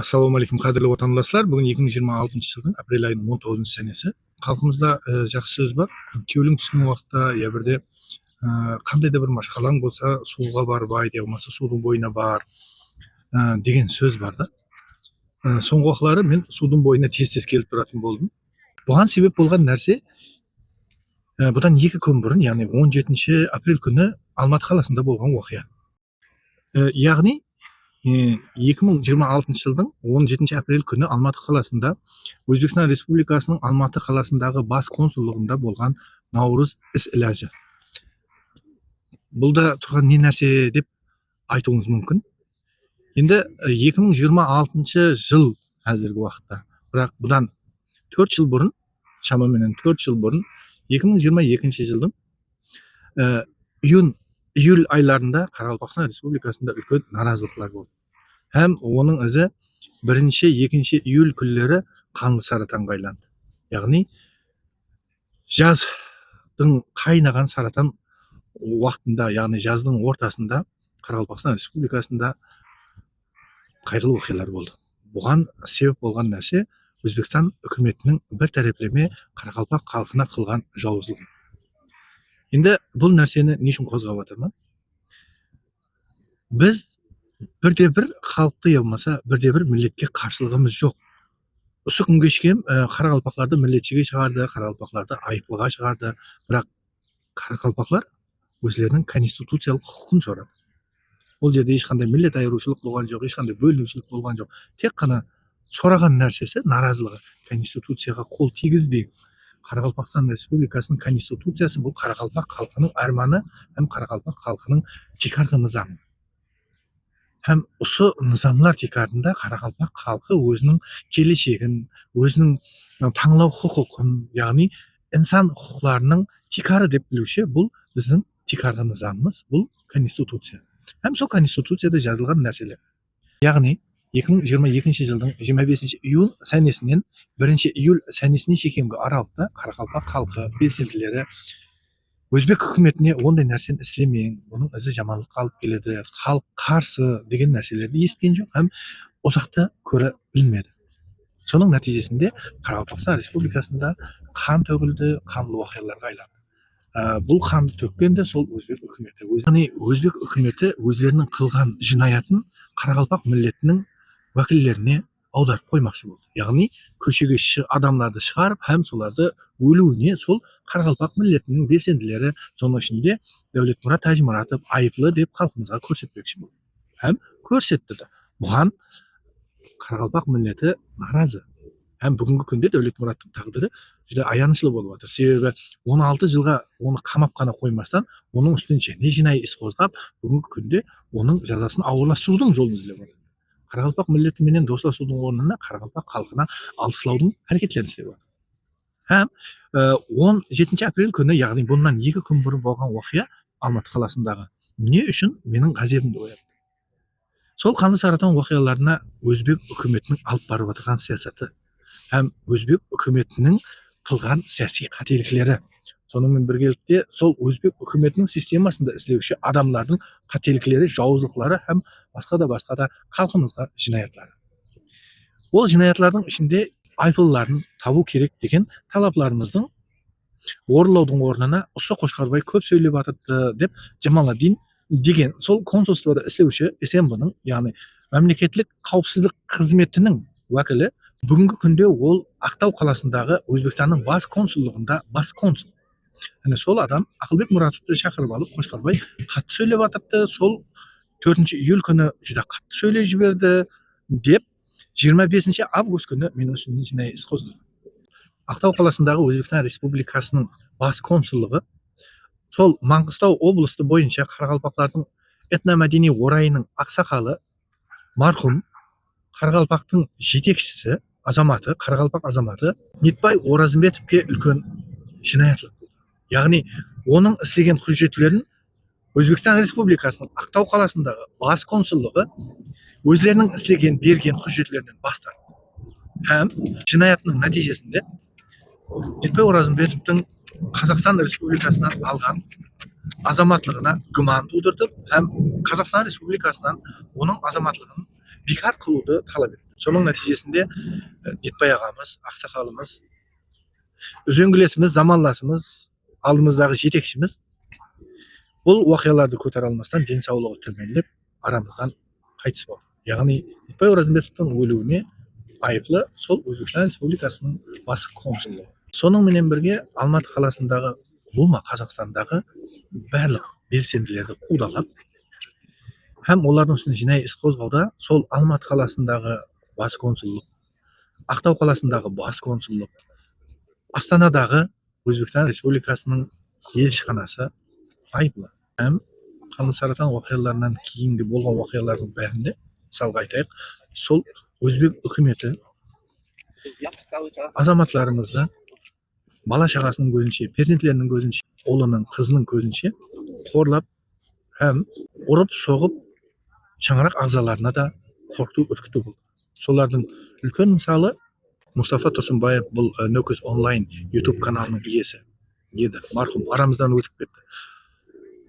Ассалаумағалейкум, қадірлі отандастар. Бүгін 2026 жылдың апрель айының 19 сенесі. Халқымызда жақсы сөз бар. Кеулің түскен уақытта, я бірде қандай да бір машқалаң болса, суға барбай, де болмаса судың бойына бар деген сөз бар да. Соңғы уақытлары мен судың бойына тез келіп тұратын болдым. Бұған себеп болған нәрсе, бұдан 2 күн бұрын, яғни 17 апрель күні Алматы қаласында болған оқиға. Яғни 2026 жылдың 17 апрель күні Алматы қаласында Өзбекстан Республикасының Алматы қаласындағы бас консулдығында болған Наурыз іс-илажы. Бұл да тұрған не нәрсе деп айтуыңыз мүмкін. Енді 2026 жыл әзіргі уақытта, бірақ бұдан 4 жыл бұрын, шамамен 4 жыл бұрын, 2022 жылдың июль айларында Қарақалпақстан Республикасында үлкен наразылықтар болды. Һәм оның ізі 1-2 июль күндері қанды саратанға айланды. Яғни жаздың қайнаған саратан уақытында, яғни жаздың ортасында Қарақалпақстан Республикасында қайғылы оқиғалар болды. Бұған себеп болған нәрсе Өзбекстан үкіметінің бір тәреплеме Қарақалпақ халқына қылған жауыздығы. Енді бұл нәрсені не үшін қозғап отырмын? Біз бірде-бір халықты болмаса, бірде-бір миллетке қарсылығымыз жоқ. Осы күнге шейін қарақалпақларды миллетшіге шығарды, қарақалпақларды айыппұлға шығарды, бірақ қарақалпақлар өздерінің конституциялық құқығын сұрады. Ол жерде ешқандай миллет айырушылық болған жоқ, ешқандай бөлінушілік болған жоқ. Тек қана сұраған нәрсесі наразылығы, конституцияға қол тигізбей. Қарақалпақстан Республикасының конституциясы бұл Қарақалпақ халқының арманы, һәм Қарақалпақ халқының текарғы нызамы. Һәм осы нызамлар текарында Қарақалпақ халқы өзінің келешегін, өзінің таңлау құқығын, яғни инсан құқықтарының текары деп білуші, бұл біздің текарғы нызамымыз, бұл конституция. Һәм сол конституцияда жазылған нәрселер. Яғни 2022 жылдың 25 июль сәнесінен 1 июль сәнесіне шекемгі аралықта Қарақалпақ халқы белсенділері Өзбек үкіметіне ондай нәрсені істемең, бұның ізі жаманлыққа алып келеді, халық қарсы деген нәрселерді естіген жоқ, һәм ұзақта көре білмеді. Соның нәтижесінде Қарақалпақстан Республикасында қан төгілді, қанды оқиғаларға айланды. Бұл қанды төккенде сол Өзбек үкіметі. Яғни Өзбек үкіметі өздерінің қылған жинаятын Қарақалпақ миллетінің уәкілдеріне аударып қоймақшы болды. Яғни көшеге адамларды шығарып, һәм соларды өлуіне сол Қарақалпақ миллетінің белсенділері, соның ішінде Дәулетмұрат Тәжімұратов айыплы деп халқымызға көрсетпекші болды. Һәм көрсетті де. Бұған Қарақалпақ миллеті наразы. Һәм бүгінгі күнде Дәулетмұраттың тағдыры жүре аянышлы болып отыр. Себебі 16 жылға оны қамап қана қоймастан, оның үстінен және жинай іс қозғап, бүгінгі күнде оның жазасын ауырластырудың жолын іздеп отыр. Қарақалпақ миллетіменен достасудың орнына Қарақалпақ халқына алыстаудың әрекеттерін істеп отыр. Һәм 17 апрель күні, яғни бұнdan 2 күн бұрын болған оқиға Алматы қаласындағы не үшін менің ғазабымды оятты. Сол қанды саратан оқиғаларына Өзбек үкіметінің алып барып отырған саясаты, һәм Өзбек үкіметінің қылған саяси қателіктері, сонымен біргелікте сол Өзбек үкіметінің системасында істеуші адамлардың қателіктері, жауыздықтары, һәм басқа да халқымызға жинаятлары. Ол жинаятлардың ішінде айыппұлдарын табу керек деген талапларымыздың орындаудың орнына Ұсы Қошқарбай көп сөйлеп жатыр деп Жамаладдин деген сол консульствода істеуші СМБ-ның, яғни мемлекеттік қауіпсіздік қызметінің уәкілі, бүгінгі күнде ол Ақтау қаласындағы Өзбекстанның бас консулдығында бас консул. Сол адам Ақылбек Мұратовты шақырып алып, Қошқарбай қатты сөйлеп жатыпты, сол 4 июль күні жүре қатты сөйлеп жіберді деп 25 август күні менің үстімнен жинай іс қозғалды. Ақтау қаласындағы Өзбекстан Республикасының бас консулдығы сол Маңғыстау облысы бойынша Қарақалпақтардың этномәдени орайының ақсақалы, марқұм Қарақалпақтың жетекшісі, азаматы, Қарақалпақ азаматы Нетбай Оразымбетовке үлкен жинаятлық болды. Яғни оның істеген құжаттарын Өзбекстан Республикасының Ақтау қаласындағы бас консулдығы өздерінің істеген берген құжаттарынан бас тартты. Һәм жинаятының нәтижесінде Нетбай Оразымбетовтың Қазақстан Республикасынан алған азаматлығына күмән тудыртып, һәм Қазақстан Республикасынан оның азаматлығын бекар кылууду талап этти. Сонун натыйжасында Нетбай агамыз, аксакалыбыз, өзөңгүлесибиз, замандашыбыз, алдымыздагы жетекчimiz бул окуяларды көтөрө алмастан ден соолугу төмөндөп арамыздан кайтыс болду. Яғни Нетбай Оразымбетовтун өлүгүнө айыплы сол Өзбекстан Республикасынын бас консулу. Сонун менен бирге Алматы каласындагы Лума Казакстандагы барлык белсендилерди куудалап, һәм олардын үстүнө жинай иш козгоодо сол Алматы каласындагы бас консуллук, Актау каласындагы бас консуллук, Астанадагы Өзбекстан Республикасынын элчиканасы айыплы. Һәм Канды Саратан окуяларынан кийинки болгон окуялардын бәринде, мисалга айтайык, сол Өзбек өкмөтү азаматларыбызды бала чагасынын көзүнчө, перзентлеринин көзүнчө, улунун, кызынын көзүнчө корлап һәм уруп, согуп, чаңырак агзаларына да коркутуу, үркүтүү болду. Солардын үлкөн мисалы Мустафа Турсунбаев, бул Нөкөс онлайн YouTube каналынын ээси еді, мархум арамыздан өтүп кетти.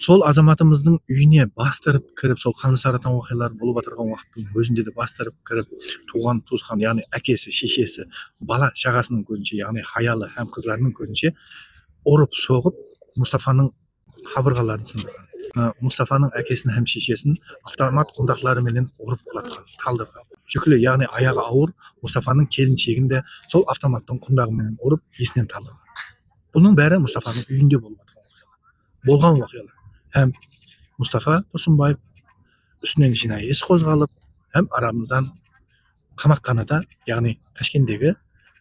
Сол азаматымыздын үйүнө бастырып кирип, сол Канды Саратан окуялары болуп атырган убакыттын өзүндө да бастырып кирип, тууган туускан, яғни әкеси, шешеси, бала чагасынын көзүнчө, яғни аялы һәм кызларынын көзүнчө уруп, согуп, Мустафанын кабыргаларын сындырган. Мустафанын әкесин һәм шешесин автомат кундаклары менен уруп кулаткан, талдырган. Жүклө, яғни аягы ауыр Мустафанын келинчегин де сол автоматтын кундагы менен уруп, эсинен талдырган. Bunun бәрі Мустафанын үйүндө болгон окуялар. Һәм Мустафа Турсунбаев үстүнөн жинай иш козголуп, һәм арамыздан камакканада, яғни Ташкенттеги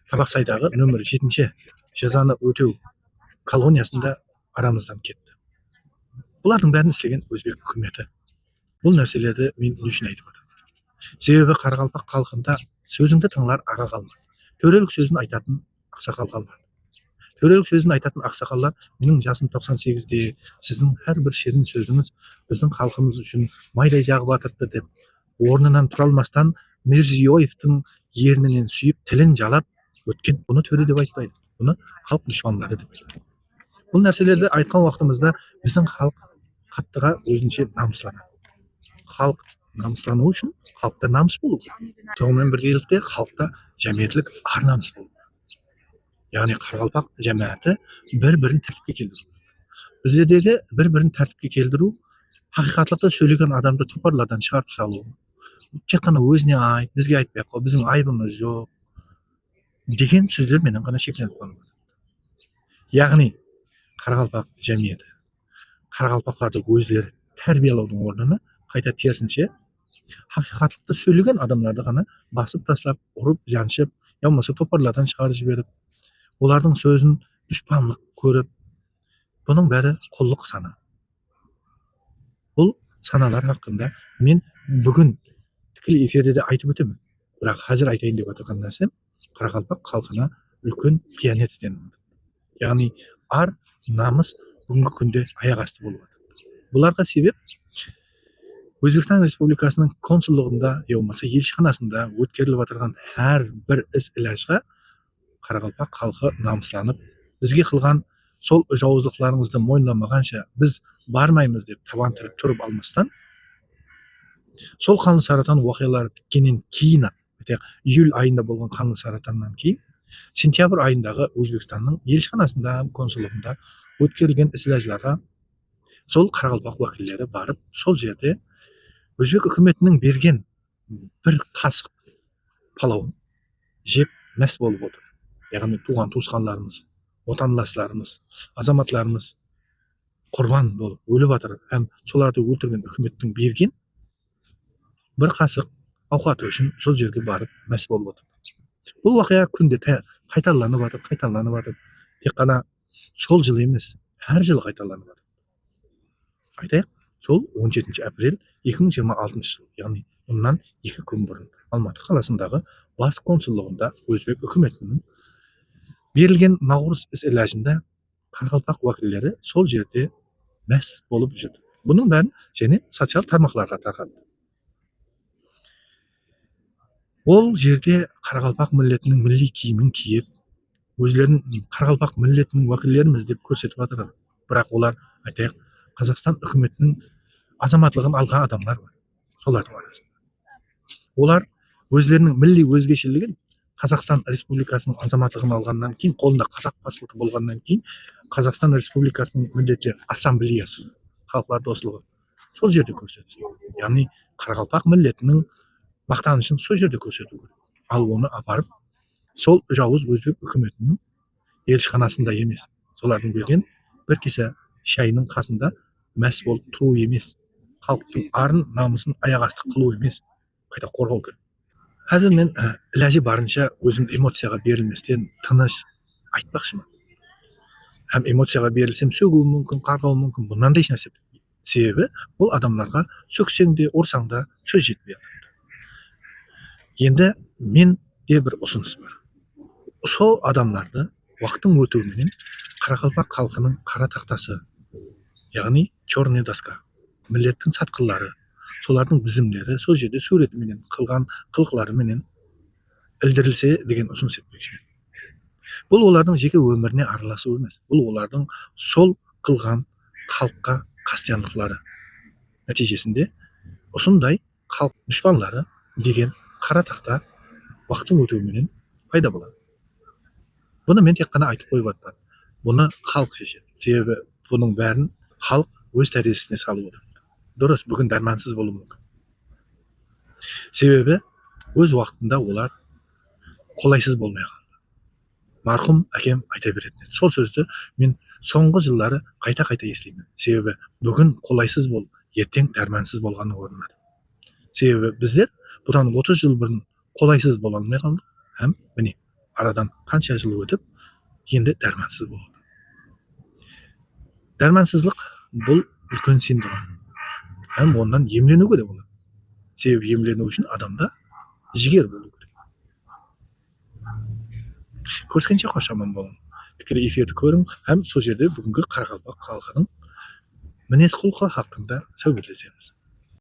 Табаксайдагы нөмір 7 жазаны өтөө колониясында арамыздан кетти. Булардын бәрин иштеген Өзбек өкмөтү. Бул нерселерди мен үчүн айтып атам. Себеби Каракалпак калкында сөзүңдү тыңлар ага калмады. Төрөлүк сөзүн айтатын аксакал калмады. Төрөлүк сөзүн айтатын аксакаллар, менин жасым 98-де, сиздин ар бир ширин сөзүңүз биздин калкыбыз үчүн майдай жагып атырды деп, орнунан тура алмастан Мирзиёевдин ернинен сүйүп, тилин жалап өткөн. Буну төрө деп айтпайт, буну калк душмандары деп айтат. Бул нерселерди айткан убактыбызда биздин калк каттыга өзүнчө намысланат. Калк намыслануу үчүн калкта намыс болуу керек. Сонун менен биргеликте калкта жамиятилик ар намыс болуу. Яғни Каракалпак жамааты бір-бірін тәртіпке келдіру. Біздердегі бір-бірін тәртіпке келдіру, хақиқатлыкта сөйлеген адамды топарлардан шығарып салу. Тек қана өзіне айт, бізге айтпай қой, біздің айыбымыз жоқ деген сөздер менен ғана шектелип қалып жатат. Яғни Каракалпак жамиаты Каракалпактарды өздері тәрбиелеудің орнына қайта терісінше хақиқатлыкта сөйлеген адамдарды ғана басып таслап, ұрып, жаншып, я болмаса топарлардан шығарып жіберіп, олардың сөзін дұшпанлық көріп, бұның бәрі құллық сана. Бұл саналар хақында мен бүгін тікелей эфирде айтып өтемін. Бірақ қазір айтайын деп отырған нәрсем, Каракалпак халқына үлкен қиянат істеліп отыр. Яғни ар намыс бүгінгі күнде аяқ асты болып жатыр. Бұларға себеп Өзбекстан Республикасының консуллығында, я болмаса елшіханасында өткеріліп отырған әр бір іс илажға Каракалпак халқы намысланып, бізге қылған сол жауыздықтарыңызды мойындамағанша біз бармаймыз деп табан тіреп тұрып алмастан, сол Канды Саратан оқиғалары біткеннен кейін, июль айында болған Канды Саратаннан кейін, сентябрь айындағы Өзбекстанның елшіханасында, консуллығында өткерілген іс-илажларға сол Каракалпак уәкілдері барып, сол жерде Өзбек үкіметінің берген бір қасық палауын жеп мәс болып отыр. Яғни туған туысқандарымыз, отандастарымыз, азаматларымыз құрбан болып өліп жатыр, һәм соларды өлтірген үкіметтің берген бір қасық ауқаты үшін сол жерге барып мәс болып отыр. Бұл уақиға күнде қайталанып жатыр. Тек қана сол жыл емес, әр жыл қайталанып жатыр. Айтайық, сол 17 апрель 2026 жыл, яғни bundan 2 күн бұрын Алматы қаласындағы бас консуллығында Өзбек үкіметінің берілген Наурыз іс-илажында Каракалпак уәкілдері сол жерде мәс болып жүрді. Бұның бәрін және социал тармақларға тарқады. Ол жерде Каракалпак миллетінің милли киімін киіп, өзлерін Каракалпак миллетінің уәкілдеріміз деп көрсетіп жатыр. Бірақ олар, айтайық, Қазақстан үкіметінің азаматлығын алған адамдар бар. Солардың арасында. Олар өздерінің милли өзгешелігін Қазақстан Республикасының азаматтығын алғаннан кейін, қолында қазақ паспорты болғаннан кейін, Қазақстан Республикасының міндетті ассамблеясы, халықар достығы сол жерде көрсетсін. Яғни қарақалпақ миллетінің мақтанышын сол жерде көрсету керек. Ал оны апарып сол жауыз өзбек үкіметінің елшіханасында емес, солардың берген бір кесе шайының қасында мәс болып тұру емес, халықтың арын намысын аяқ асты қылу емес, қайта қорғау керек. Қазір мен іләжі барынша өзімді эмоцияға берілместен тыныш айтпақшымын. Һәм эмоцияға берілсем сөгуім мүмкін, қарғауым мүмкін, бұнан да еш нәрсе. Себебі бұл адамдарға сөксең де, ұрсаң да сөз жетпей жатыр. Енді менде бір ұсыныс бар. Сол адамдарды уақыттың өтуіменен Қарақалпақ халқының қара тақтасы, яғни черная доска, миллеттің сатқылары, солардың тізімдері сол жерде суретіменен, қылған қылқыларыменен ілдірілсе деген ұсыныс етпекшімін. Бұл олардың жеке өміріне араласу емес, бұл олардың сол қылған халыққа қастерлықтары нәтижесінде осындай халық дұшпандары деген қара тақта уақыттың өтуіменен пайда болады. Бұны мен тек қана айтып қойып жатпадым. Бұны халық шешеді. Себебі бұның бәрін халық өз тәрізесіне салып отыр. Дұрыс, бүгін дәрмансыз болуы мүмкін. Себебі өз уақытында олар қолайсыз болмай қалды. Марқұм әкем айта беретін. Сол сөзді мен соңғы жылдары қайта-қайта естимін. Себебі бүгін қолайсыз бол, ертең дәрмансыз болғанның орнына. Себебі біздер бұдан 30 жыл бұрын қолайсыз бола алмай қалдық. Һәм міне арадан қанша жыл өтіп, енді дәрмансыз болды. Дәрмансызлық бұл үлкен синдром. Һәм ондан емленуге де болады. Себебі емлену үшін адамда жігер болу керек. Көріскенше қош аман болың. Тікелей эфирді көрің, һәм сол жерде бүгінгі Қарақалпақ халқының мінез құлқы хақында сөйлесеміз.